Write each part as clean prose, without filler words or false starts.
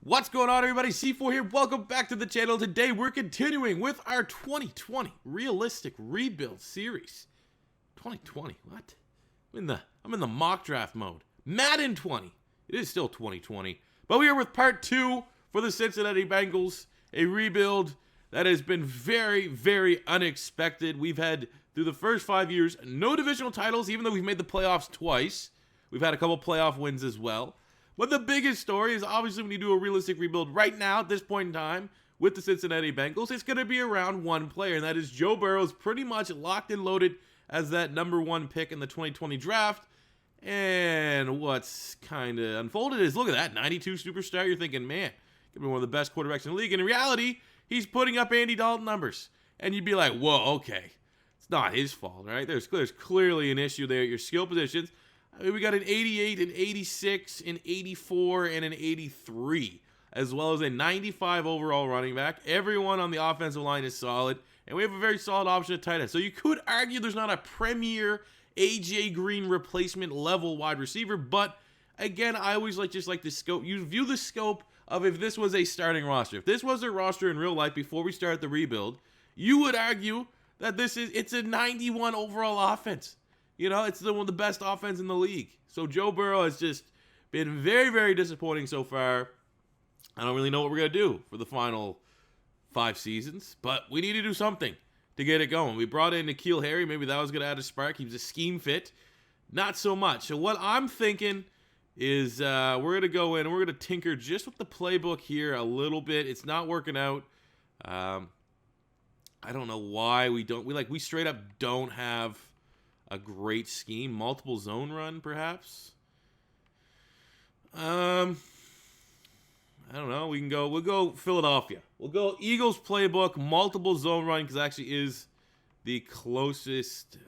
What's going on, everybody? C4 here. Welcome back to the channel. Today we're continuing with our 2020 realistic rebuild series. 2020, what? I'm in the mock draft mode. Madden 20. It is still 2020, but we are with part 2 for the Cincinnati Bengals, a rebuild that has been very, very unexpected. We've had, through the first 5 years, no divisional titles, even though we've made the playoffs twice. We've had a couple playoff wins as well. But the biggest story is obviously when you do a realistic rebuild right now at this point in time with the Cincinnati Bengals, it's going to be around one player, and that is Joe Burrow's pretty much locked and loaded as that #1 pick in the 2020 draft. And what's kind of unfolded is, look at that, 92 superstar. You're thinking, man, could be one of the best quarterbacks in the league. And in reality, he's putting up Andy Dalton numbers. And you'd be like, whoa, okay. It's not his fault, right? There's clearly an issue there at your skill positions. I mean, we got an 88, an 86, an 84, and an 83, as well as a 95 overall running back. Everyone on the offensive line is solid, and we have a very solid option at tight end. So you could argue there's not a premier AJ Green replacement level wide receiver, but again, I always like the scope. You view the scope of if this was a starting roster. If this was a roster in real life before we start the rebuild, you would argue that it's a 91 overall offense. You know, it's one of the best offense in the league. So Joe Burrow has just been very, very disappointing so far. I don't really know what we're going to do for the final 5 seasons, but we need to do something to get it going. We brought in N'Keal Harry. Maybe that was going to add a spark. He was a scheme fit. Not so much. So what I'm thinking is we're going to go in and we're going to tinker just with the playbook here a little bit. It's not working out. I don't know why we straight up don't have a great scheme. Multiple zone run, perhaps. I don't know. We'll go Philadelphia. We'll go Eagles playbook, multiple zone run, because actually is the closest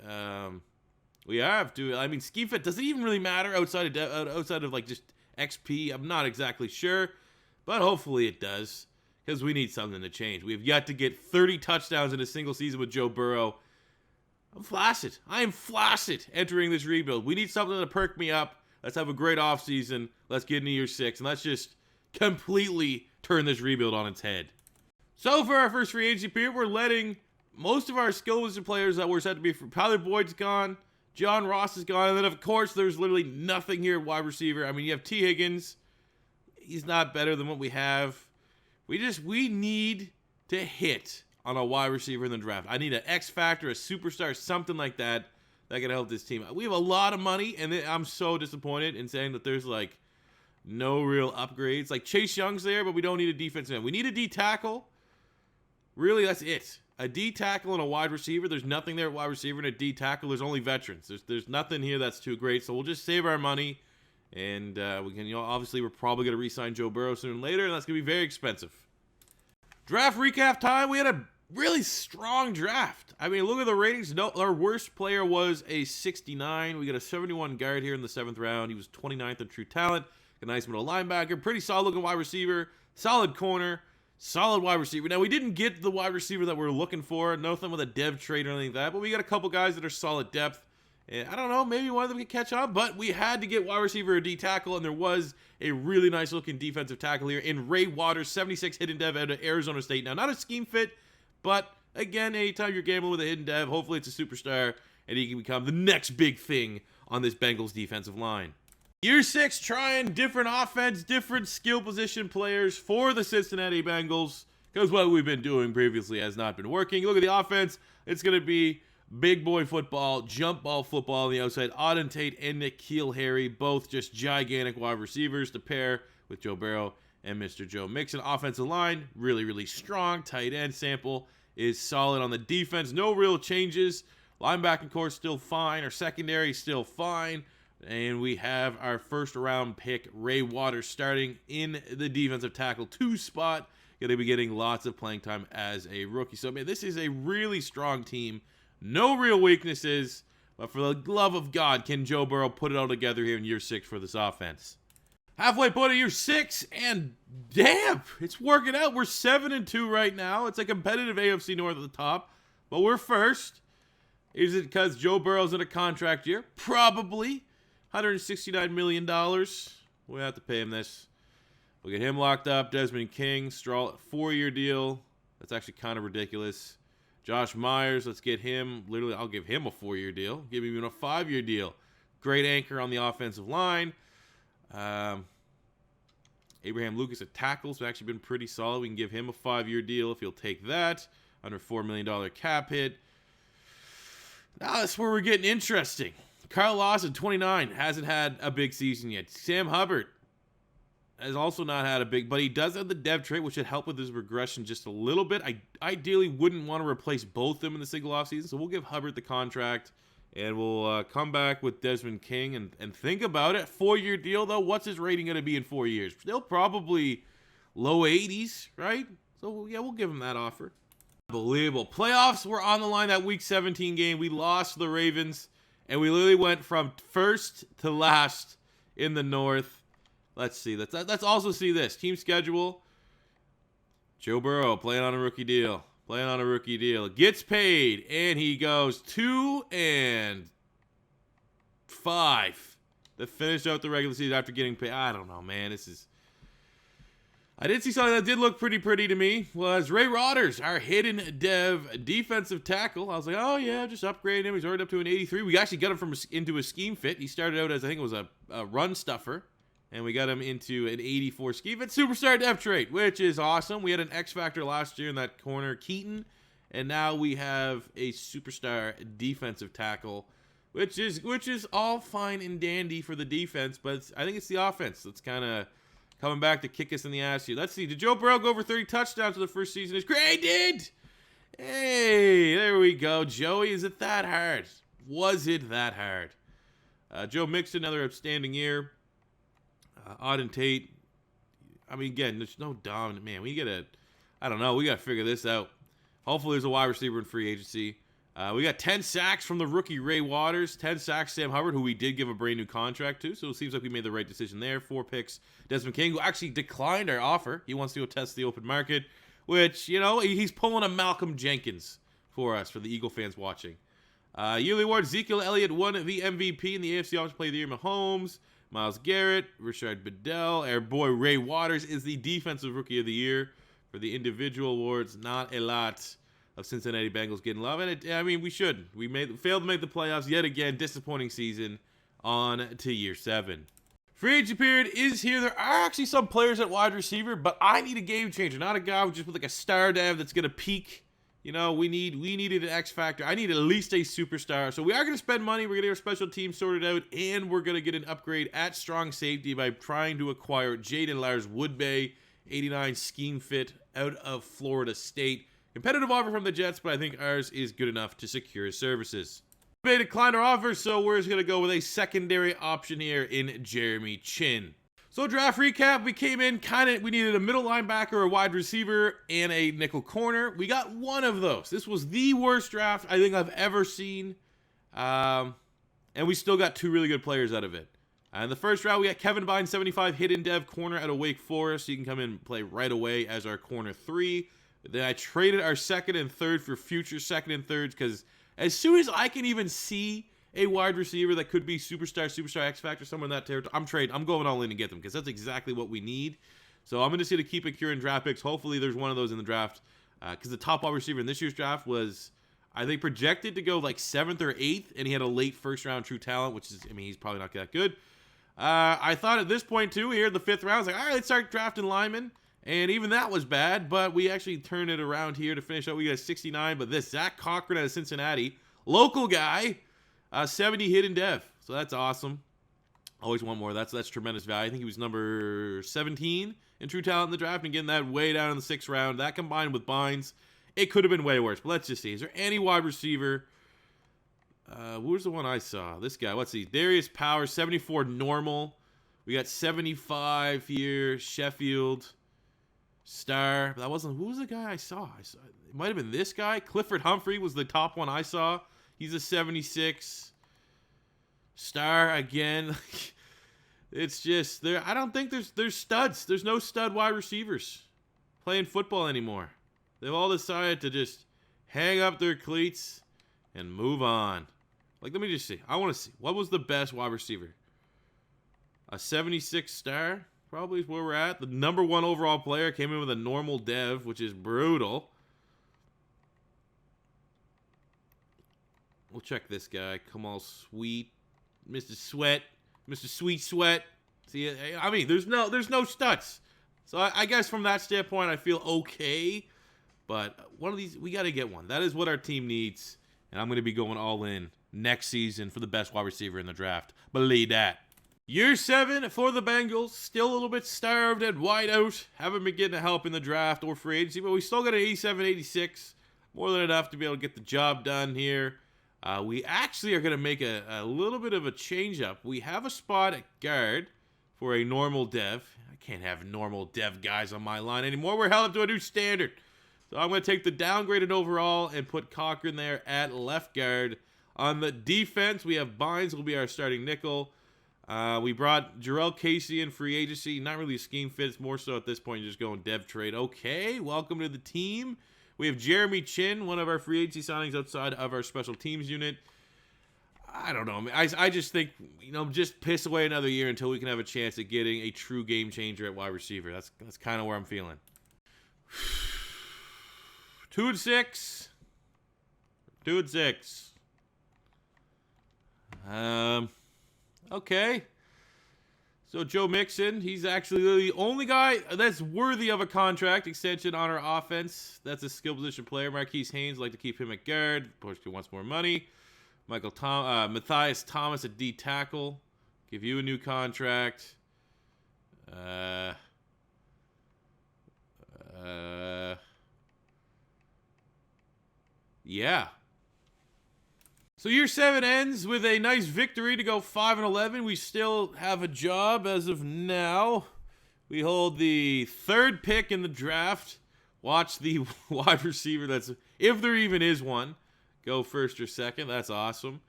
we have to. I mean, scheme fit, does it even really matter outside of like just XP? I'm not exactly sure, but hopefully it does, because we need something to change. We have yet to get 30 touchdowns in a single season with Joe Burrow. I'm flaccid. I am flaccid entering this rebuild. We need something to perk me up. Let's have a great offseason. Let's get into year 6, and let's just completely turn this rebuild on its head. So for our first free agency period, we're letting most of our skill position players that were set to be for Tyler Boyd's gone, John Ross is gone, and then of course there's literally nothing here at wide receiver. I mean, you have T. Higgins. He's not better than what we have. We need to hit on a wide receiver in the draft. I need an X factor, a superstar, something like that can help this team. We have a lot of money, and I'm so disappointed in saying that there's like no real upgrades. Like Chase Young's there, but we don't need a defensive end. We need a D tackle. Really, that's it. A D tackle and a wide receiver. There's nothing there at wide receiver and a D tackle. There's only veterans. There's nothing here that's too great. So we'll just save our money, and we can. Obviously, we're probably going to re-sign Joe Burrow sooner or later, and that's going to be very expensive. Draft recap time. We had a really strong draft. I mean, look at the ratings. No, our worst player was a 69. We got a 71 guard here in the 7th round. He was 29th in true talent. A nice middle linebacker. Pretty solid looking wide receiver. Solid corner. Solid wide receiver. Now, we didn't get the wide receiver that we were looking for. Nothing with a dev trade or anything like that. But we got a couple guys that are solid depth. And I don't know, maybe one of them could catch on. But we had to get wide receiver or D tackle. And there was a really nice looking defensive tackle here in Ray Waters, 76 hidden dev out of Arizona State. Now, not a scheme fit. But, again, anytime you're gambling with a hidden dev, hopefully it's a superstar, and he can become the next big thing on this Bengals defensive line. Year 6, trying different offense, different skill position players for the Cincinnati Bengals, because what we've been doing previously has not been working. Look at the offense. It's going to be big boy football, jump ball football on the outside. Auden Tate and N'Keal Harry, both just gigantic wide receivers to pair with Joe Burrow and Mr. Joe Mixon. Offensive line, really, really strong. Tight end sample is solid on the defense. No real changes. Linebacking core still fine. Our secondary still fine. And we have our first round pick, Ray Waters, starting in the defensive tackle 2 spot. Going to be getting lots of playing time as a rookie. So, man, this is a really strong team. No real weaknesses. But for the love of God, can Joe Burrow put it all together here in year 6 for this offense? Halfway point of year 6, and damn, it's working out. We're 7-2 right now. It's a competitive AFC North at the top, but we're first. Is it because Joe Burrow's in a contract year? Probably. $169 million. We have to pay him this. We'll get him locked up. Desmond King, Straw, 4-year deal. That's actually kind of ridiculous. Josh Myers, let's get him. Literally, I'll give him a 4-year deal. Give him even a 5-year deal. Great anchor on the offensive line. Abraham Lucas at tackles has actually been pretty solid. We can give him a 5-year deal if he'll take that. Under $4 million cap hit. Now that's where we're getting interesting. Carl Lawson, 29, hasn't had a big season yet. Sam Hubbard has also not had a big, but he does have the dev trait, which should help with his regression just a little bit. I ideally wouldn't want to replace both of them in the single offseason, so we'll give Hubbard the contract, and we'll come back with Desmond King and think about it. 4-year deal, though. What's his rating going to be in 4 years? Still probably low 80s, right? So, yeah, we'll give him that offer. Unbelievable. Playoffs were on the line that Week 17 game. We lost to the Ravens, and we literally went from first to last in the North. Let's see. Let's also see this. Team schedule. Joe Burrow playing on a rookie deal. Gets paid, and he goes 2-5 to finish out the regular season after getting paid. I don't know, man. I did see something that did look pretty to me. Was Ray Rodgers, our hidden dev defensive tackle. I was like, oh, yeah, just upgrade him. He's already up to an 83. We actually got him into a scheme fit. He started out as, I think it was a run stuffer. And we got him into an 84 scheme fit. Superstar depth trait, which is awesome. We had an X factor last year in that corner, Keaton. And now we have a superstar defensive tackle, which is all fine and dandy for the defense. But I think it's the offense that's kind of coming back to kick us in the ass here. Let's see. Did Joe Burrow go over 30 touchdowns for the first season? It's great. He did. Hey, there we go. Joey, is it that hard? Was it that hard? Joe Mixon, another outstanding year. Auden Tate. I mean, again, there's no dominant man. I don't know. We got to figure this out. Hopefully there's a wide receiver in free agency. We got 10 sacks from the rookie Ray Waters. 10 sacks Sam Hubbard, who we did give a brand new contract to. So it seems like we made the right decision there. 4 picks. Desmond King, who actually declined our offer. He wants to go test the open market, which, he's pulling a Malcolm Jenkins for us, for the Eagle fans watching. Yearly award, Ezekiel Elliott won the MVP in the AFC Offensive Player of the Year. Mahomes, Myles Garrett, Rashard Bedell. Our boy Ray Waters is the Defensive Rookie of the Year. For the individual awards, not a lot of Cincinnati Bengals getting love. And we should. We failed to make the playoffs yet again. Disappointing season on to year 7. Free agent period is here. There are actually some players at wide receiver, but I need a game changer, not a guy with like a star dev that's going to peak. We needed an X factor. I need at least a superstar. So we are going to spend money. We're going to get our special team sorted out, and we're going to get an upgrade at strong safety by trying to acquire Jaden Lars Woodbay, 89 scheme fit out of Florida State. Competitive offer from the Jets, but I think ours is good enough to secure his services. They declined our offer, so we're just going to go with a secondary option here in Jeremy Chin. So draft recap, we came in we needed a middle linebacker, a wide receiver, and a nickel corner. We got one of those. This was the worst draft I think I've ever seen. And we still got 2 really good players out of it. In the first round, we got Kevin Bine, 75, hidden dev corner out of Wake Forest. He can come in and play right away as our corner 3. Then I traded our second and third for future second and thirds because as soon as I can even see a wide receiver that could be superstar X factor, somewhere in that territory, I'm going all in to get them because that's exactly what we need. So I'm going to see to keep it curing draft picks. Hopefully there's one of those in the draft because the top wide receiver in this year's draft was, I think, projected to go like 7th or 8th, and he had a late first round true talent, which is, he's probably not that good. I thought at this point too, here in the 5th round, I was like, all right, let's start drafting linemen. And even that was bad, but we actually turned it around here to finish out. We got a 69, but this Zach Cochran out of Cincinnati, local guy, 70 hidden dev. So that's awesome. Always want more. That's tremendous value. I think he was number 17 in true talent in the draft, and getting that way down in the 6th round. That combined with Bynes, it could have been way worse. But let's just see. Is there any wide receiver? Where's the one I saw? This guy. Let's see. Darius Powers, 74 normal. We got 75 here. Sheffield. Star. That wasn't. Who was the guy I saw? It might have been this guy. Clifford Humphrey was the top one I saw. He's a 76. Star again. It's just there. I don't think there's studs. There's no stud wide receivers playing football anymore. They've all decided to just hang up their cleats and move on. Like, let me just see. I want to see. What was the best wide receiver? A 76 star? probably where we're at. The number 1 overall player came in with a normal dev, which is brutal. We'll check this guy. Come all sweet. Mr. Sweat. Mr. Sweet Sweat. See, I mean, there's no studs. So I guess from that standpoint, I feel okay. But one of these, we got to get one. That is what our team needs. And I'm going to be going all in next season for the best wide receiver in the draft. Believe that. Year 7 for the Bengals. Still a little bit starved at wideout. Haven't been getting help in the draft or free agency, but we still got an 87, 86. More than enough to be able to get the job done here. We actually are going to make a little bit of a change up. We have a spot at guard for a normal dev. I can't have normal dev guys on my line anymore. We're held up to a new standard. So I'm going to take the downgraded overall and put Cochran there at left guard. On the defense, we have Bynes will be our starting nickel. We brought Jarrell Casey in free agency. Not really a scheme fit. It's more so at this point just going dev trade. Okay, welcome to the team. We have Jeremy Chin, one of our free agency signings outside of our special teams unit. I don't know. I just think, just piss away another year until we can have a chance at getting a true game changer at wide receiver. That's kind of where I'm feeling. 2-6. 2-6. Okay. So Joe Mixon, he's actually the only guy that's worthy of a contract extension on our offense. That's a skill position player. Marquise Haynes, like to keep him at guard. Portugal wants more money. Matthias Thomas at D tackle. Give you a new contract. Yeah. So year 7 ends with a nice victory to go 5-11. We still have a job as of now. We hold the 3rd pick in the draft. Watch the wide receiver that's, if there even is one, go 1st or 2nd. That's awesome.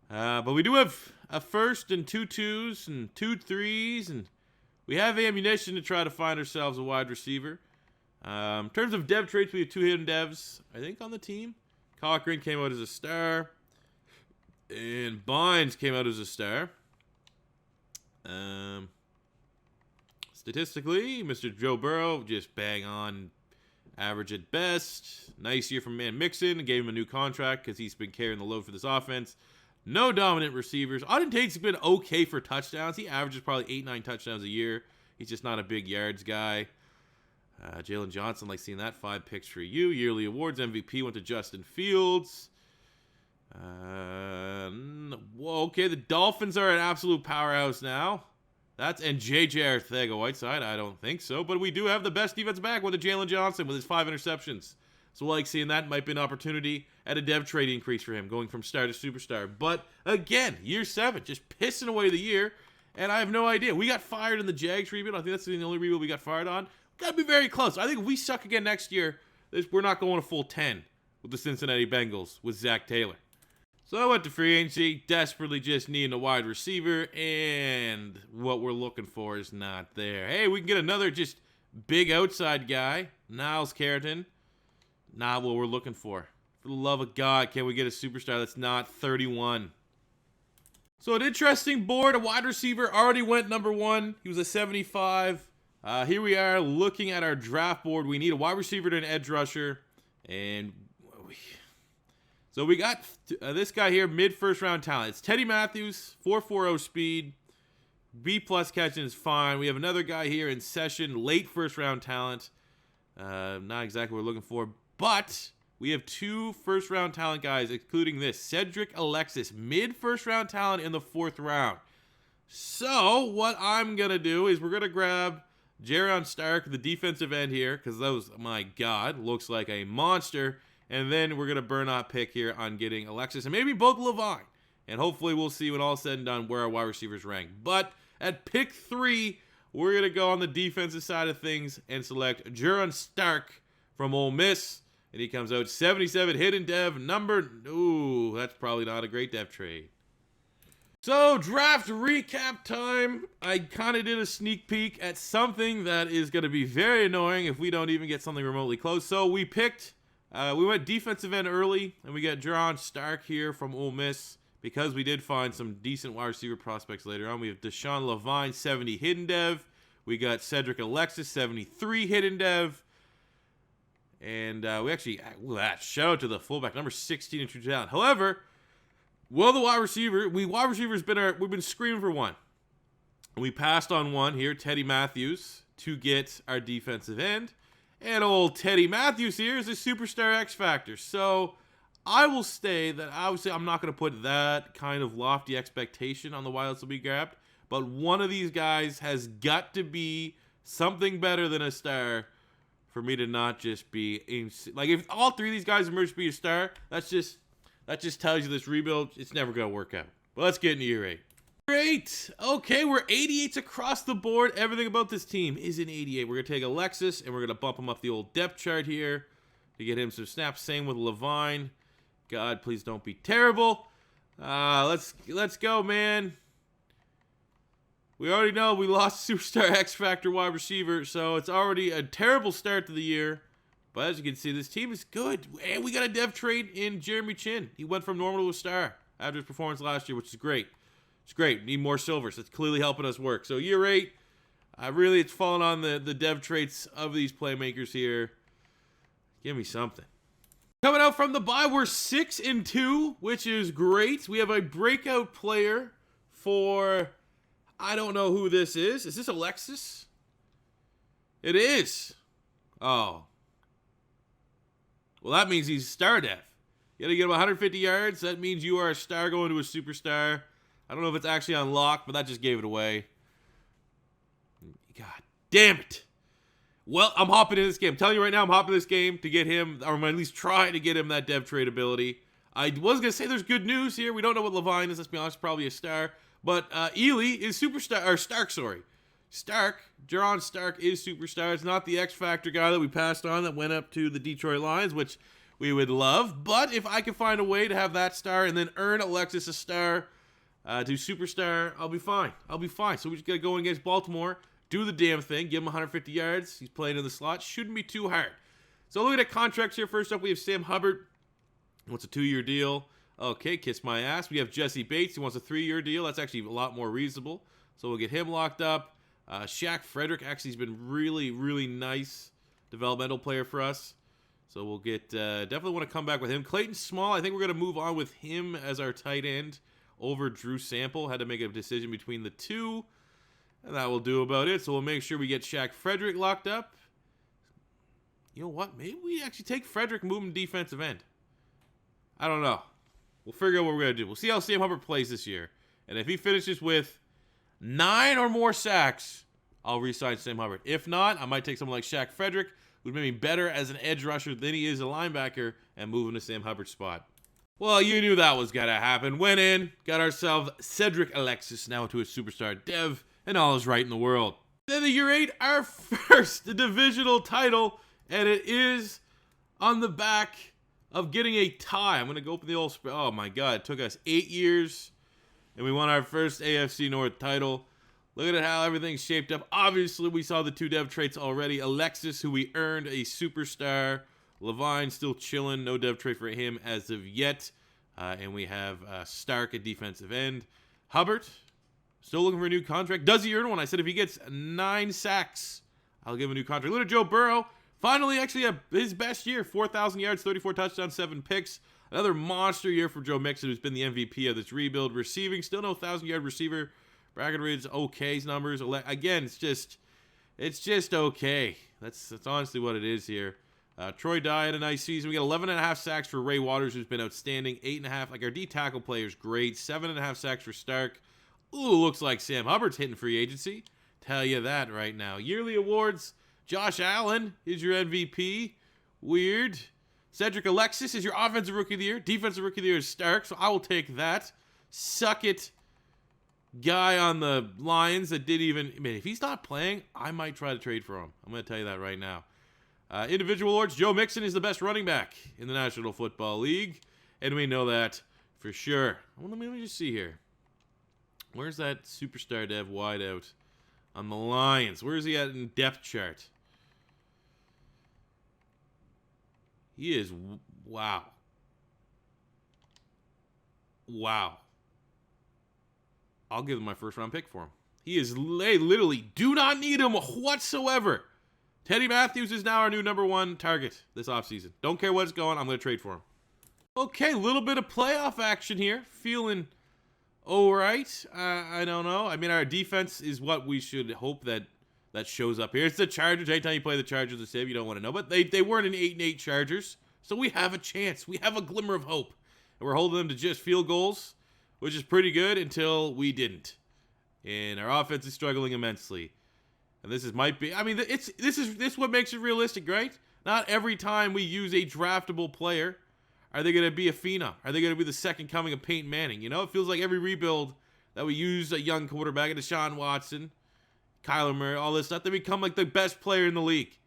But we do have a 1st and 2 2s and 2 3s, and we have ammunition to try to find ourselves a wide receiver. In terms of dev traits, we have 2 hidden devs, I think, on the team. Cochran came out as a star. And Bynes came out as a star. Statistically, Mr. Joe Burrow, just bang on average at best. Nice year from Man Mixon. Gave him a new contract because he's been carrying the load for this offense. No dominant receivers. Auden Tate's been okay for touchdowns. He averages probably 8-9 touchdowns a year. He's just not a big yards guy. Jalen Johnson, like seeing that. 5 picks for you. Yearly awards. MVP went to Justin Fields. Okay, the Dolphins are an absolute powerhouse now. And J.J. Arcega-Whiteside, I don't think so. But we do have the best defense back with Jalen Johnson with his 5 interceptions. So like seeing that might be an opportunity at a dev trade increase for him, going from star to superstar. But again, year 7, just pissing away the year. And I have no idea. We got fired in the Jags rebuild. I think that's the only rebuild we got fired on. Got to be very close. I think if we suck again next year, we're not going a full 10 with the Cincinnati Bengals with Zach Taylor. So I went to free agency, desperately just needing a wide receiver, and what we're looking for is not there. Hey, we can get another just big outside guy, Niles Carrington. Not what we're looking for. For the love of God, can we get a superstar that's not 31? So an interesting board. A wide receiver already went number 1. He was a 75. Here we are looking at our draft board. We need a wide receiver to an edge rusher, and so we got this guy here, mid-first round talent. It's Teddy Matthews, 4.40 speed, B+ catching is fine. We have another guy here in session, late first round talent. Not exactly what we're looking for, but we have 2 first round talent guys, including this, Cedric Alexis, mid-first round talent in the 4th round. So what I'm going to do is we're going to grab Jaron Stark, the defensive end here, because those, my God, looks like a monster. And then we're going to burn our pick here on getting Alexis and maybe both Levine. And hopefully we'll see when all is said and done where our wide receivers rank. But at pick 3, we're going to go on the defensive side of things and select Jaron Stark from Ole Miss. And he comes out 77 hidden dev number. Ooh, that's probably not a great dev trade. So draft recap time. I kind of did a sneak peek at something that is going to be very annoying if we don't even get something remotely close. So we picked... we went defensive end early, and we got Jaron Stark here from Ole Miss because we did find some decent wide receiver prospects later on. We have Deshaun Levine, 70 hidden dev. We got Cedric Alexis, 73 hidden dev. And we actually, look at that. Shout out to the fullback, number 16 in true talent. However, well, the wide receiver, wide receiver's we've been screaming for one. We passed on one here, Teddy Matthews, to get our defensive end. And old Teddy Matthews here is a superstar X Factor. So I will say that obviously I'm not going to put that kind of lofty expectation on the Wilds to be grabbed. But one of these guys has got to be something better than a star for me to not just be like, if all three of these guys emerge to be a star, that just tells you this rebuild, it's never going to work out. But let's get into year 8. Great. Okay, we're 88s across the board. Everything about this team is an 88. We're going to take Alexis, and we're going to bump him up the old depth chart here to get him some snaps. Same with Levine. God, please don't be terrible. Let's go, man. We already know we lost superstar X Factor wide receiver, so it's already a terrible start to the year. But as you can see, this team is good. And we got a dev trade in Jeremy Chin. He went from normal to a star after his performance last year, which is great. It's great. Need more silvers. It's clearly helping us work. So year 8, really it's falling on the dev traits of these playmakers here. Give me something. Coming out from the bye, we're 6-2, which is great. We have a breakout player for, I don't know who this is. Is this Alexis? It is. Oh. Well, that means he's star dev. You got to get him 150 yards. That means you are a star going to a superstar. I don't know if it's actually unlocked, but that just gave it away. God damn it. Well, I'm hopping in this game. I'm telling you right now, I'm hopping in this game to get him, or at least try to get him that dev trade ability. I was going to say there's good news here. We don't know what Levine is. Let's be honest, probably a star. But Ely is superstar, or Stark, sorry. Jaron Stark is superstar. It's not the X Factor guy that we passed on that went up to the Detroit Lions, which we would love. But if I can find a way to have that star and then earn Alexis a star, do superstar, I'll be fine. So we just got to go in against Baltimore, do the damn thing, give him 150 yards. He's playing in the slot. Shouldn't be too hard. So looking at contracts here. First up, we have Sam Hubbard. Wants a 2-year deal. Okay, kiss my ass. We have Jesse Bates. He wants a 3-year deal. That's actually a lot more reasonable. So we'll get him locked up. Shaq Frederick actually has been really, really nice developmental player for us. So we'll get, definitely want to come back with him. Clayton Small, I think we're going to move on with him as our tight end over Drew Sample. Had to make a decision between the two. And that will do about it. So we'll make sure we get Shaq Frederick locked up. You know what? Maybe we actually take Frederick, move him defensive end. I don't know. We'll figure out what we're going to do. We'll see how Sam Hubbard plays this year. And if he finishes with 9 or more sacks, I'll re-sign Sam Hubbard. If not, I might take someone like Shaq Frederick, who's maybe better as an edge rusher than he is a linebacker, and move him to Sam Hubbard's spot. Well, you knew that was going to happen. Went in, got ourselves Cedric Alexis, now to a superstar dev, and all is right in the world. Then the year 8, our first divisional title, and it is on the back of getting a tie. I'm going to go open the old spread. Oh my God, it took us 8 years, and we won our first AFC North title. Look at how everything's shaped up. Obviously, we saw the 2 dev traits already. Alexis, who we earned a superstar. Levine still chilling. No dev trait for him as of yet. And we have Stark at defensive end. Hubbard, still looking for a new contract. Does he earn one? I said if he gets 9 sacks, I'll give him a new contract. Look at Joe Burrow. Finally, actually, his best year. 4,000 yards, 34 touchdowns, 7 picks. Another monster year for Joe Mixon, who's been the MVP of this rebuild. Receiving, still no 1,000-yard receiver. Bracket rates, okay numbers. Again, it's just okay. That's honestly what it is here. Troy Dye had a nice season. We got 11.5 sacks for Ray Waters, who's been outstanding. 8.5, like our D tackle player's great. 7.5 sacks for Stark. Ooh, looks like Sam Hubbard's hitting free agency. Tell you that right now. Yearly awards, Josh Allen is your MVP. Weird. Cedric Alexis is your offensive rookie of the year. Defensive rookie of the year is Stark, so I will take that. Suck it. Guy on the Lions that didn't even, I mean, if he's not playing, I might try to trade for him. I'm going to tell you that right now. Individual awards, Joe Mixon is the best running back in the National Football League, and we know that for sure. Let me just see here. Where's that superstar dev wideout on the Lions? Where is he at in depth chart? He is, wow. Wow. I'll give him my first round pick for him. They literally do not need him whatsoever. Teddy Matthews is now our new #1 target this offseason. Don't care what's going, I'm going to trade for him. Okay, a little bit of playoff action here. Feeling all right. I don't know. I mean, our defense is what we should hope that shows up here. It's the Chargers. Anytime you play the Chargers, it's if you don't want to know. But they weren't an 8-8 Chargers, so we have a chance. We have a glimmer of hope. And we're holding them to just field goals, which is pretty good until we didn't. And our offense is struggling immensely. And this might be, I mean, this is what makes it realistic, right? Not every time we use a draftable player are they going to be a phenom. Are they going to be the second coming of Peyton Manning? You know, it feels like every rebuild that we use a young quarterback, a Deshaun Watson, Kyler Murray, all this stuff, they become like the best player in the league.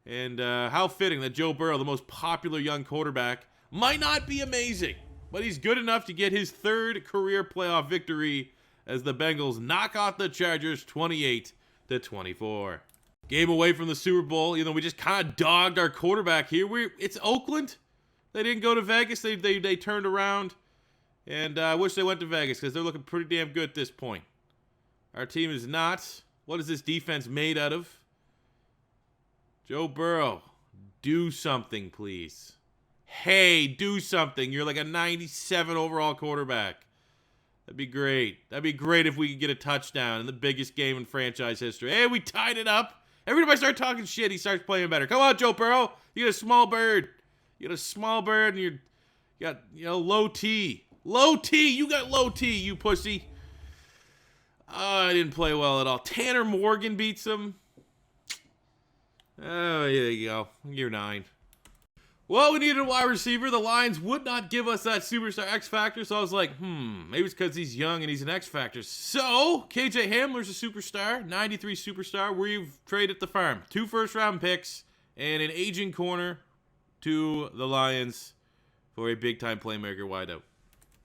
And how fitting that Joe Burrow, the most popular young quarterback, might not be amazing, but he's good enough to get his 3rd career playoff victory as the Bengals knock off the Chargers 28-24. Game away from the Super Bowl. You know, we just kind of dogged our quarterback here. It's Oakland. They didn't go to Vegas. They turned around. And I wish they went to Vegas because they're looking pretty damn good at this point. Our team is not. What is this defense made out of? Joe Burrow, do something, please. Hey, do something. You're like a 97 overall quarterback. That'd be great. That'd be great if we could get a touchdown in the biggest game in franchise history. Hey, we tied it up. Every time I start talking shit, he starts playing better. Come on, Joe Burrow. You got a small bird. You got a small bird, and you got, low T. Low T. You got low T, you pussy. I didn't play well at all. Tanner Morgan beats him. Oh, there you go. Year 9. Well, we needed a wide receiver. The Lions would not give us that superstar X Factor, so I was like, maybe it's because he's young and he's an X Factor. So, KJ Hamler's a superstar, 93 superstar. We've traded the farm. 2 first-round picks and an aging corner to the Lions for a big-time playmaker wideout.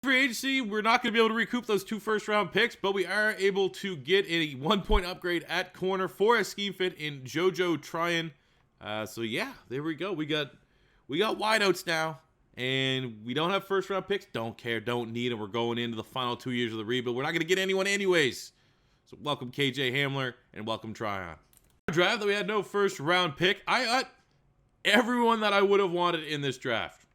Free agency, we're not going to be able to recoup those 2 first-round picks, but we are able to get a 1-point upgrade at corner for a scheme fit in JoJo Tryon. So, yeah, there we go. We got wideouts now, and we don't have first-round picks. Don't care, don't need them. We're going into the final 2 years of the rebuild. We're not going to get anyone anyways. So welcome KJ Hamler, and welcome Tryon. Draft that we had no first-round pick. I got everyone that I would have wanted in this draft.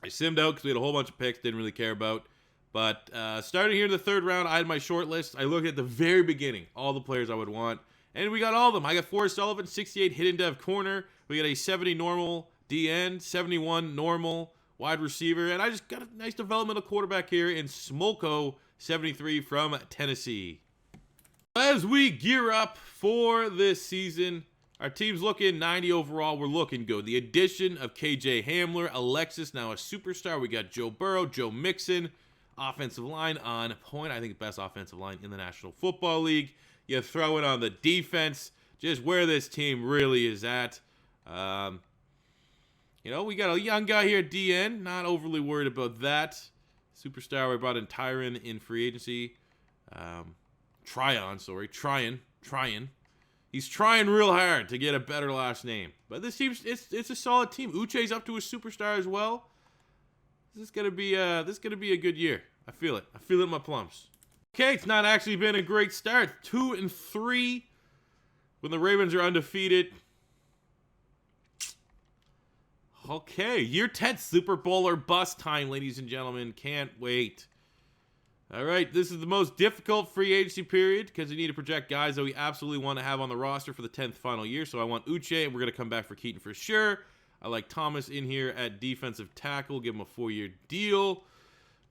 I simmed out because we had a whole bunch of picks, didn't really care about. But starting here in the 3rd round, I had my short list. I looked at the very beginning, all the players I would want, and we got all of them. I got Forrest Sullivan, 68 hidden dev corner. We got a 70 normal DN, 71 normal wide receiver, and I just got a nice developmental quarterback here in Smolko, 73 from Tennessee. As we gear up for this season, our team's looking 90 overall. We're looking good. The addition of KJ Hamler, Alexis, now a superstar. We got Joe Burrow, Joe Mixon, offensive line on point. I think the best offensive line in the National Football League. You throw it on the defense, just where this team really is at. We got a young guy here at DN. Not overly worried about that. Superstar, we brought in Tyron in free agency. Tryon. He's trying real hard to get a better last name. But this team, it's a solid team. Uche's up to a superstar as well. This is gonna be a good year. I feel it. I feel it in my plums. Okay, it's not actually been a great start. 2-3 when the Ravens are undefeated. Okay, year 10 Super Bowl or bust time, ladies and gentlemen. Can't wait. All right, this is the most difficult free agency period because we need to project guys that we absolutely want to have on the roster for the 10th final year. So I want Uche, and we're going to come back for Keaton for sure. I like Thomas in here at defensive tackle. Give him a 4-year deal.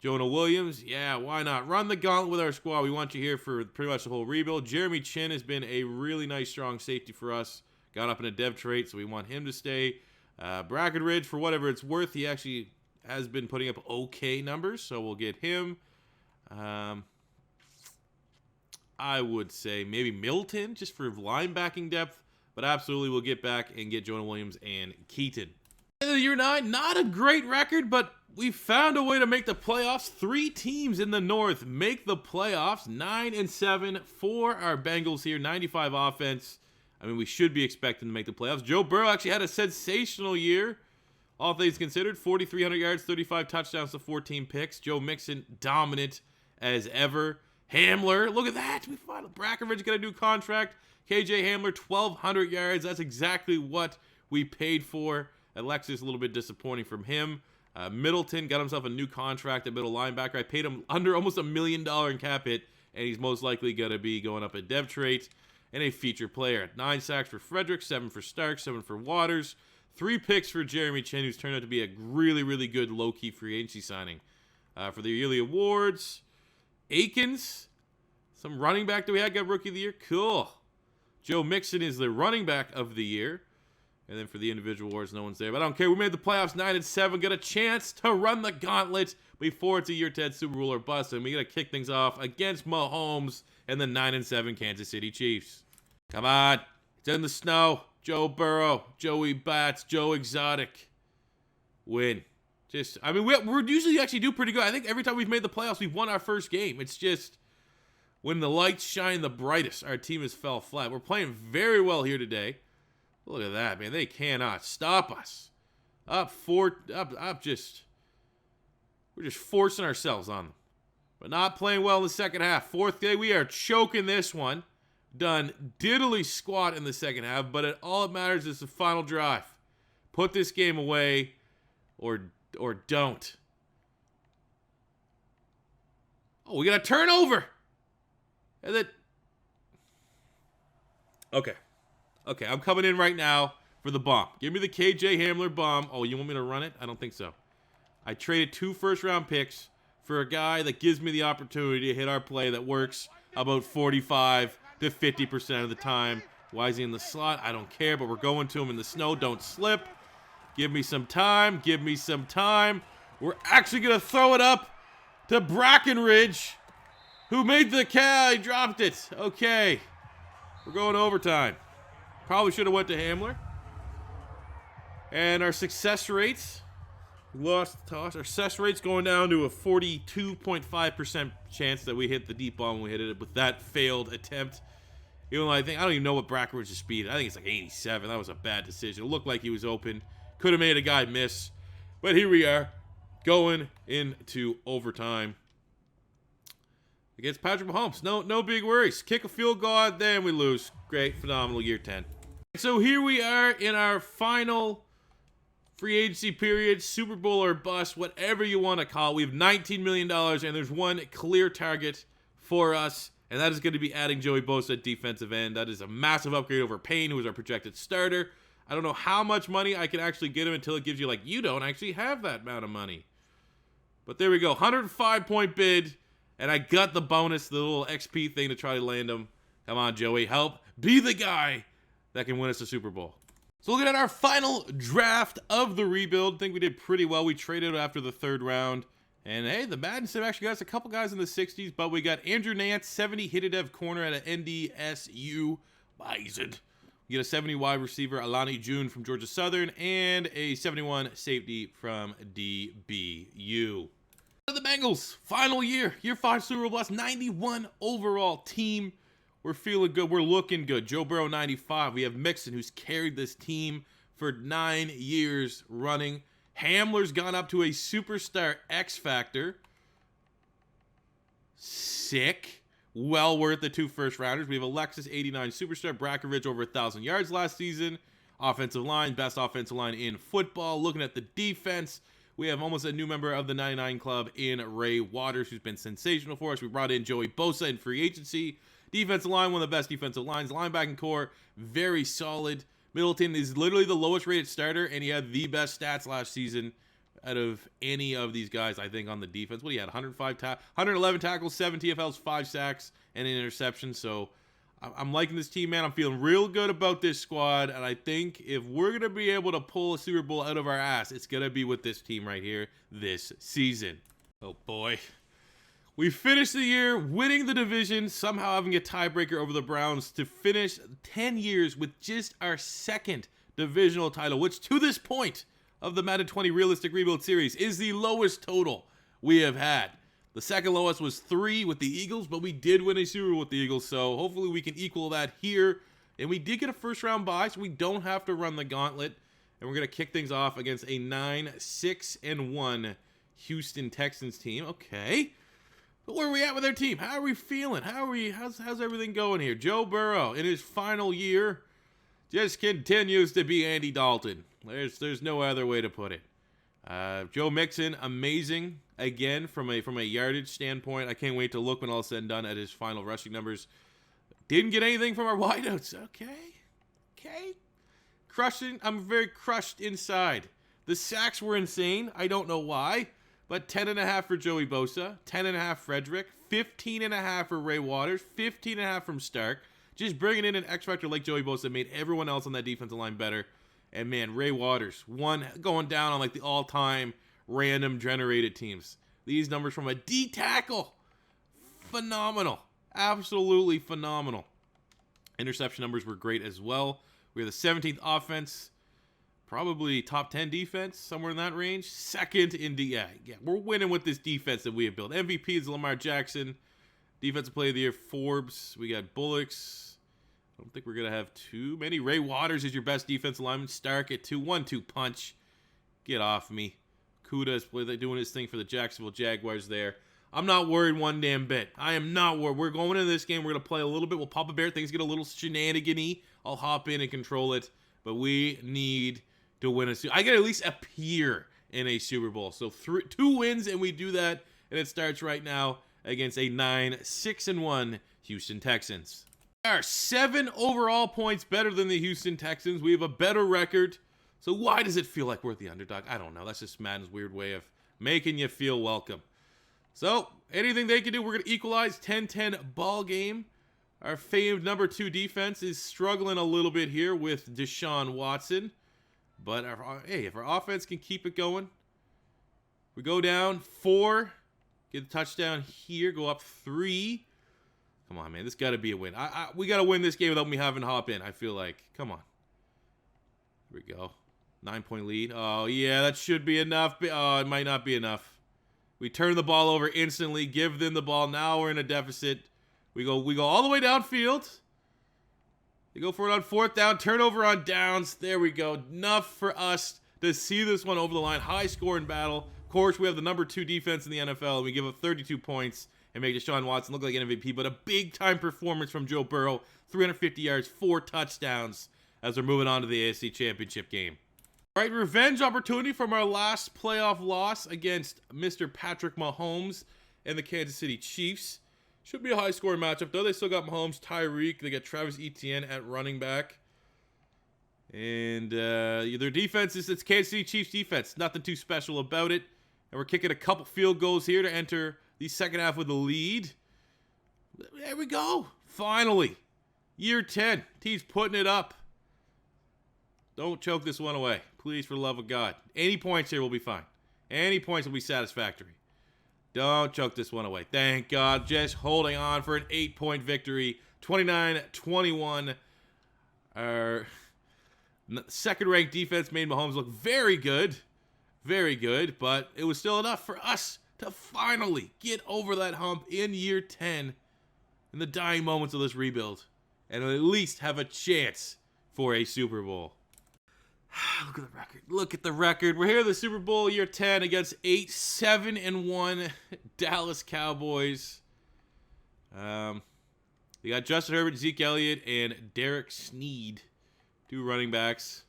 Jonah Williams, yeah, why not? Run the gauntlet with our squad. We want you here for pretty much the whole rebuild. Jeremy Chin has been a really nice, strong safety for us. Got up in a dev trait, so we want him to stay. Brackenridge, for whatever it's worth, he actually has been putting up okay numbers, so we'll get him. I would say maybe Milton, just for linebacking depth, but absolutely we'll get back and get Jonah Williams and Keaton. Year 9, not a great record, but we found a way to make the playoffs. 3 teams in the North make the playoffs. 9-7 for our Bengals here. 95 offense. I mean, we should be expecting to make the playoffs. Joe Burrow actually had a sensational year, all things considered. 4,300 yards, 35 touchdowns to 14 picks. Joe Mixon dominant as ever. Hamler, look at that. We finally, Brackovich got a new contract. KJ Hamler, 1,200 yards. That's exactly what we paid for. Alexis, a little bit disappointing from him. Middleton got himself a new contract at middle linebacker. I paid him under almost $1 million in cap hit, and he's most likely going to be going up a dev trait and a feature player. 9 sacks for Frederick, 7 for Stark, 7 for Waters. 3 picks for Jeremy Chin, who's turned out to be a really, really good low-key free agency signing. For the yearly awards, Akins, some running back that we had got Rookie of the Year. Cool. Joe Mixon is the running back of the year. And then for the individual awards, no one's there. But I don't care. We made the playoffs 9-7. Got a chance to run the gauntlet before it's a year 10 Super Bowl or bust. And we got to kick things off against Mahomes and the 9-7 Kansas City Chiefs. Come on. It's in the snow. Joe Burrow, Joey Bats, Joe Exotic. Win. I mean, we're usually actually do pretty good. I think every time we've made the playoffs, we've won our first game. It's just when the lights shine the brightest, our team has fell flat. We're playing very well here today. Look at that, man. They cannot stop us. We're just forcing ourselves on them. But not playing well in the second half. Fourth day, we are choking this one. Done diddly squat in the second half, but all that matters is the final drive. Put this game away or don't. Oh, we got a turnover. And then Okay, I'm coming in right now for the bomb. Give me the KJ Hamler bomb. Oh, you want me to run it? I don't think so. I traded 2 first-round picks for a guy that gives me the opportunity to hit our play that works about 45 to 50% of the time. Why is he in the slot? I don't care, but we're going to him in the snow. Don't slip. Give me some time. Give me some time. We're actually going to throw it up to Brackenridge, who made the catch. He dropped it. Okay. We're going to overtime. Probably should have went to Hamler. And our success rates, we lost the toss. Our success rate's going down to a 42.5% chance that we hit the deep ball when we hit it with that failed attempt. Even though I don't even know what Brackenridge's speed. I think it's like 87. That was a bad decision. It looked like he was open. Could have made a guy miss. But here we are, going into overtime against Patrick Mahomes. No big worries. Kick a field goal, then we lose. Great, phenomenal year 10. So here we are in our final free agency period, Super Bowl or bust, whatever you want to call it. We have $19 million, and there's one clear target for us, and that is going to be adding Joey Bosa at defensive end. That is a massive upgrade over Payne, who is our projected starter. I don't know how much money I can actually get him until it gives you, like, you don't actually have that amount of money. But there we go, 105-point bid, and I got the bonus, the little XP thing to try to land him. Come on, Joey, help. Be the guy that can win us a Super Bowl. So looking at our final draft of the rebuild, I think we did pretty well. We traded after the 3rd round. And hey, the Madden sim actually got us a couple guys in the 60s, but we got Andrew Nance, 70 hit-a-dev corner at an NDSU Bison. We get a 70 wide receiver, Alani June from Georgia Southern, and a 71 safety from DBU. The Bengals, final year 5 Super Bowl, 91 overall team. We're feeling good. We're looking good. Joe Burrow, 95. We have Mixon, who's carried this team for 9 years running. Hamler's gone up to a superstar X Factor. Sick. Well worth the 2 first-rounders. We have Alexis, 89 superstar. Brackovich, over 1,000 yards last season. Offensive line, best offensive line in football. Looking at the defense, we have almost a new member of the 99 Club in Ray Waters, who's been sensational for us. We brought in Joey Bosa in free agency. Defensive line, one of the best defensive lines. Linebacking core, very solid. Middleton is literally the lowest rated starter, and he had the best stats last season out of any of these guys, I think, on the defense. What do you had? 111 tackles, 7 TFLs, 5 sacks, and an interception. So I'm liking this team, man. I'm feeling real good about this squad, and I think if we're going to be able to pull a Super Bowl out of our ass, it's going to be with this team right here this season. Oh, boy. We finished the year winning the division, somehow having a tiebreaker over the Browns to finish 10 years with just our 2nd divisional title, which to this point of the Madden 20 Realistic Rebuild Series is the lowest total we have had. The second lowest was 3 with the Eagles, but we did win a Super Bowl with the Eagles, so hopefully we can equal that here. And we did get a first-round bye, so we don't have to run the gauntlet. And we're going to kick things off against a 9-6-1 Houston Texans team. Okay. But where are we at with our team? How are we feeling? How's everything going here? Joe Burrow in his final year just continues to be Andy Dalton. There's no other way to put it. Joe Mixon, amazing again from a yardage standpoint. I can't wait to look when all is said and done at his final rushing numbers. Didn't get anything from our wideouts. Okay. Crushing. I'm very crushed inside. The sacks were insane. I don't know why. But 10.5 for Joey Bosa, 10.5 Frederick, 15.5 for Ray Waters, 15.5 from Stark. Just bringing in an X factor like Joey Bosa made everyone else on that defensive line better. And man, Ray Waters, one going down on like the all-time random generated teams. These numbers from a D tackle, phenomenal, absolutely phenomenal. Interception numbers were great as well. We are the 17th offense. Probably top 10 defense, somewhere in that range. Second in yeah, we're winning with this defense that we have built. MVP is Lamar Jackson. Defensive Player of the Year, Forbes. We got Bullocks. I don't think we're going to have too many. Ray Waters is your best defensive lineman. Stark at 2-1-2 punch. Get off me. Kuda is doing his thing for the Jacksonville Jaguars there. I'm not worried one damn bit. I am not worried. We're going into this game. We're going to play a little bit. We'll pop a bear. Things get a little shenanigan-y. I'll hop in and control it. But we need to win a Super Bowl. I gotta at least appear in a Super Bowl. So 2 wins, and we do that, and it starts right now against a 9-6-1 Houston Texans. We are 7 overall points better than the Houston Texans. We have a better record. So why does it feel like we're the underdog? I don't know. That's just Madden's weird way of making you feel welcome. So anything they can do, we're gonna equalize. 10-10 ball game. Our famed number 2 defense is struggling a little bit here with Deshaun Watson. But, if our offense can keep it going, we go down 4, get a touchdown here, go up 3. Come on, man. This got to be a win. We got to win this game without me having to hop in, I feel like. Come on. Here we go. 9-point lead. Oh, yeah, that should be enough. Oh, it might not be enough. We turn the ball over instantly, give them the ball. Now we're in a deficit. We go all the way downfield. They go for it on 4th down, turnover on downs. There we go. Enough for us to see this one over the line. High scoring battle. Of course, we have the number 2 defense in the NFL, and we give up 32 points and make Deshaun Watson look like an MVP. But a big-time performance from Joe Burrow. 350 yards, 4 touchdowns as we're moving on to the AFC Championship game. All right, revenge opportunity from our last playoff loss against Mr. Patrick Mahomes and the Kansas City Chiefs. Should be a high-scoring matchup, though. They still got Mahomes, Tyreek. They got Travis Etienne at running back. And their defense it's Kansas City Chiefs defense. Nothing too special about it. And we're kicking a couple field goals here to enter the second half with a lead. There we go. Finally. Year 10. Team's putting it up. Don't choke this one away. Please, for the love of God. Any points here will be fine. Any points will be satisfactory. Don't choke this one away. Thank God. Just holding on for an 8-point victory. 29-21. Our second-ranked defense made Mahomes look very good. Very good. But it was still enough for us to finally get over that hump in year 10 in the dying moments of this rebuild. And at least have a chance for a Super Bowl. Look at the record. Look at the record. We're here at the Super Bowl year 10 against 8-7-1 Dallas Cowboys. They got Justin Herbert, Zeke Elliott, and Derek Sneed, 2 running backs.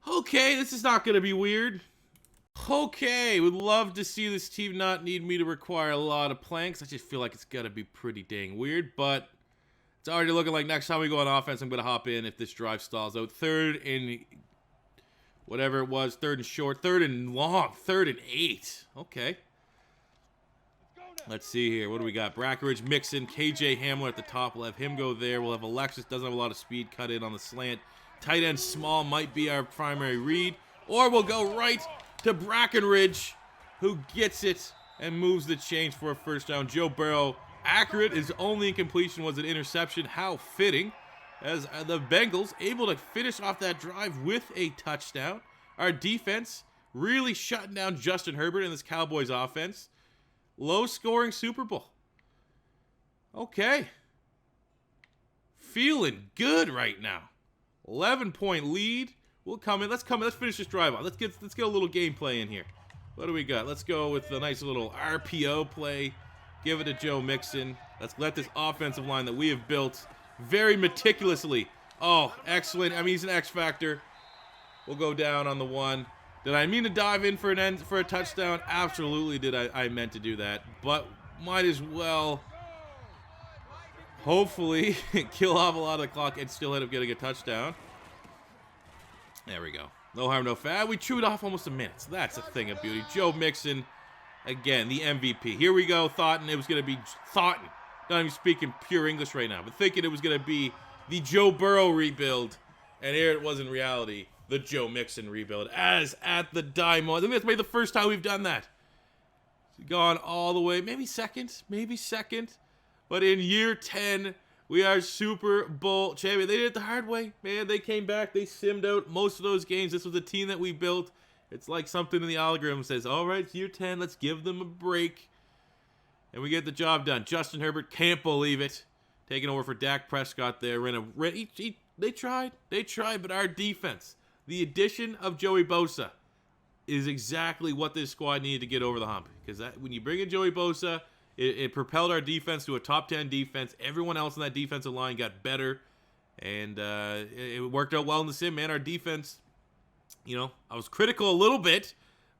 Okay, this is not going to be weird. Okay, would love to see this team not need me to require a lot of planks. I just feel like it's got to be pretty dang weird, but it's already looking like next time we go on offense, I'm going to hop in if this drive stalls out. 3rd and whatever it was, 3rd and short, 3rd and long, 3rd and 8. Okay. Let's see here. What do we got? Brackeridge, Mixon, KJ Hamler at the top. We'll have him go there. We'll have Alexis, doesn't have a lot of speed, cut in on the slant. Tight end small might be our primary read. Or we'll go right to Brackenridge, who gets it and moves the chains for a first down. Joe Burrow, accurate. His only incompletion was an interception. How fitting. As the Bengals able to finish off that drive with a touchdown. Our defense really shutting down Justin Herbert and this Cowboys offense. Low-scoring Super Bowl. Okay. Feeling good right now. 11-point lead. We'll come in. Let's finish this drive off. Let's get a little gameplay in here. What do we got? Let's go with a nice little RPO play. Give it to Joe Mixon. Let's let this offensive line that we have built very meticulously. Oh, excellent. I mean, he's an X factor. We'll go down on the one. Did I mean to dive in for a touchdown? Absolutely did. I meant to do that. But might as well, hopefully, kill off a lot of the clock and still end up getting a touchdown. There we go. No harm, no foul. We chewed off almost a minute. So that's a thing of beauty. Joe Mixon, again, the MVP. Here we go. Thoughtin' it was going to be Thoughtin'. Not even speaking pure English right now, but thinking it was going to be the Joe Burrow rebuild. And here it was in reality. The Joe Mixon rebuild, as at the Dynamo. I think that's maybe the first time we've done that. It's gone all the way, maybe second, but in year 10, we are Super Bowl champion. They did it the hard way, man. They came back, they simmed out most of those games. This was a team that we built. It's like something in the algorithm says, all right, it's year 10, let's give them a break, and we get the job done. Justin Herbert, can't believe it, taking over for Dak Prescott there. They tried, but our defense. The addition of Joey Bosa is exactly what this squad needed to get over the hump. Because when you bring in Joey Bosa, it propelled our defense to a top 10 defense. Everyone else in that defensive line got better. And it worked out well in the sim, man. Our defense, I was critical a little bit,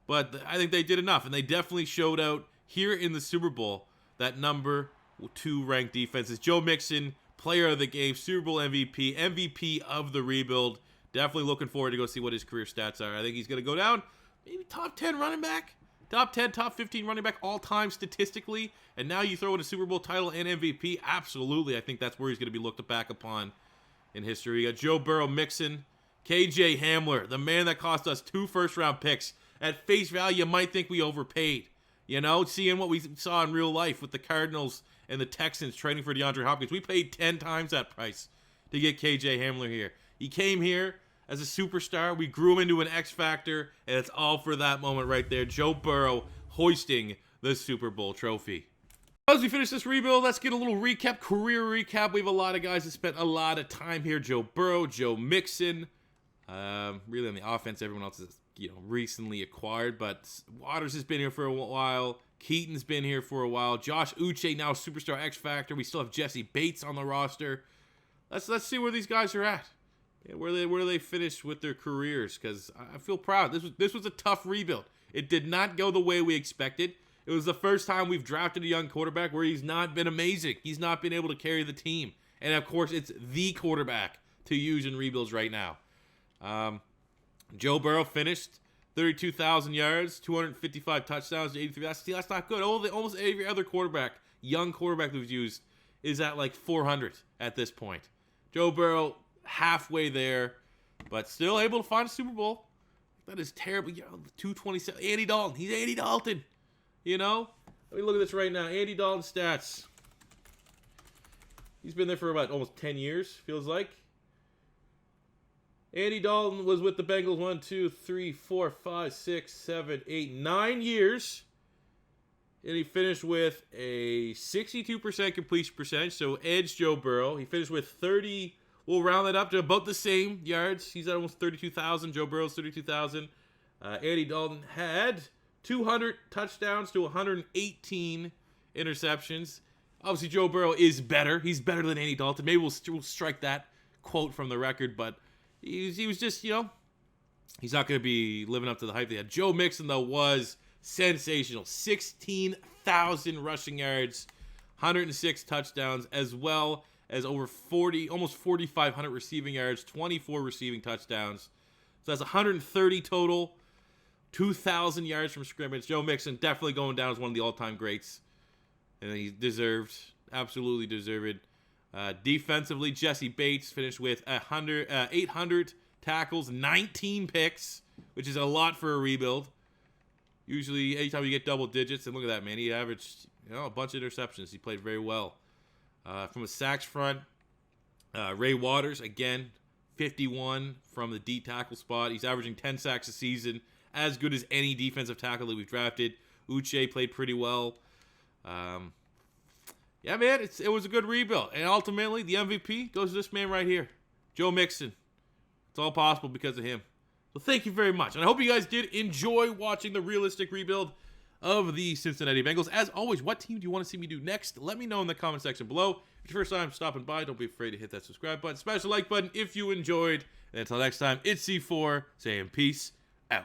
but I think they did enough. And they definitely showed out here in the Super Bowl that number 2 ranked defense is Joe Mixon, player of the game, Super Bowl MVP of the rebuild. Definitely looking forward to go see what his career stats are. I think he's going to go down maybe top 10 running back, top 10, top 15 running back all time statistically. And now you throw in a Super Bowl title and MVP. Absolutely. I think that's where he's going to be looked back upon in history. You got Joe Burrow, Mixon, KJ Hamler, the man that cost us 2 first-round picks. At face value, you might think we overpaid. Seeing what we saw in real life with the Cardinals and the Texans trading for DeAndre Hopkins. We paid 10 times that price to get KJ Hamler here. He came here as a superstar. We grew him into an X factor, and it's all for that moment right there. Joe Burrow hoisting the Super Bowl trophy. As we finish this rebuild, let's get a little recap, career recap. We have a lot of guys that spent a lot of time here. Joe Burrow, Joe Mixon. Really on the offense, everyone else is recently acquired, but Waters has been here for a while. Keaton's been here for a while. Josh Uche, now superstar X factor. We still have Jesse Bates on the roster. Let's see where these guys are at. Yeah, where do they finish with their careers? Because I feel proud. This was a tough rebuild. It did not go the way we expected. It was the first time we've drafted a young quarterback where he's not been amazing. He's not been able to carry the team. And, of course, it's the quarterback to use in rebuilds right now. Joe Burrow finished 32,000 yards, 255 touchdowns, 83. That's not good. Almost every other young quarterback that we've used, is at like 400 at this point. Joe Burrow, halfway there, but still able to find a Super Bowl. That is terrible. 227. Andy Dalton. He's Andy Dalton. Let me look at this right now. Andy Dalton stats. He's been there for about almost 10 years, feels like. Andy Dalton was with the Bengals 1, 2, 3, 4, 5, 6, 7, 8, 9 years. And he finished with a 62% completion percentage. So edge Joe Burrow. He finished with 30. We'll round that up to about the same yards. He's at almost 32,000. Joe Burrow's 32,000. Andy Dalton had 200 touchdowns to 118 interceptions. Obviously, Joe Burrow is better. He's better than Andy Dalton. Maybe we'll strike that quote from the record, but he was just, he's not going to be living up to the hype they had. Joe Mixon, though, was sensational. 16,000 rushing yards, 106 touchdowns, as well as over 40, almost 4,500 receiving yards, 24 receiving touchdowns. So that's 130 total, 2,000 yards from scrimmage. Joe Mixon definitely going down as one of the all-time greats. And he absolutely deserved. Defensively, Jesse Bates finished with 800 tackles, 19 picks, which is a lot for a rebuild. Usually, anytime you get double digits, and look at that, man. He averaged a bunch of interceptions. He played very well. From a sacks front, Ray Waters, again, 51 from the D tackle spot. He's averaging 10 sacks a season, as good as any defensive tackle that we've drafted. Uche played pretty well. Yeah, man, it was a good rebuild. And ultimately, the MVP goes to this man right here, Joe Mixon. It's all possible because of him. So thank you very much. And I hope you guys did enjoy watching the realistic rebuild. of the Cincinnati Bengals. As always, what team do you want to see me do next? Let me know in the comment section below. If it's your first time stopping by, don't be afraid to hit that subscribe button, smash the like button if you enjoyed. And until next time, it's C4 saying peace out.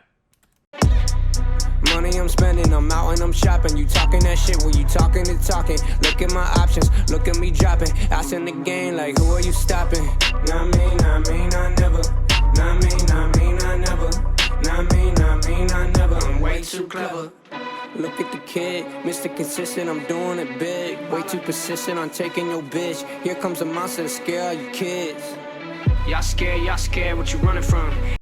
Money I'm spending, I'm out and I'm shopping. You talking that shit, well you talking and talking. Look at my options, look at me dropping. Ass in the game, like who are you stopping? Not me, not me, not never. Not me, not me, not never. Not me, not me, not never. I'm way too clever. Look at the kid, Mr. Consistent, I'm doing it big. Way too persistent on taking your bitch. Here comes a monster to scare all you kids. Y'all scared, what you running from?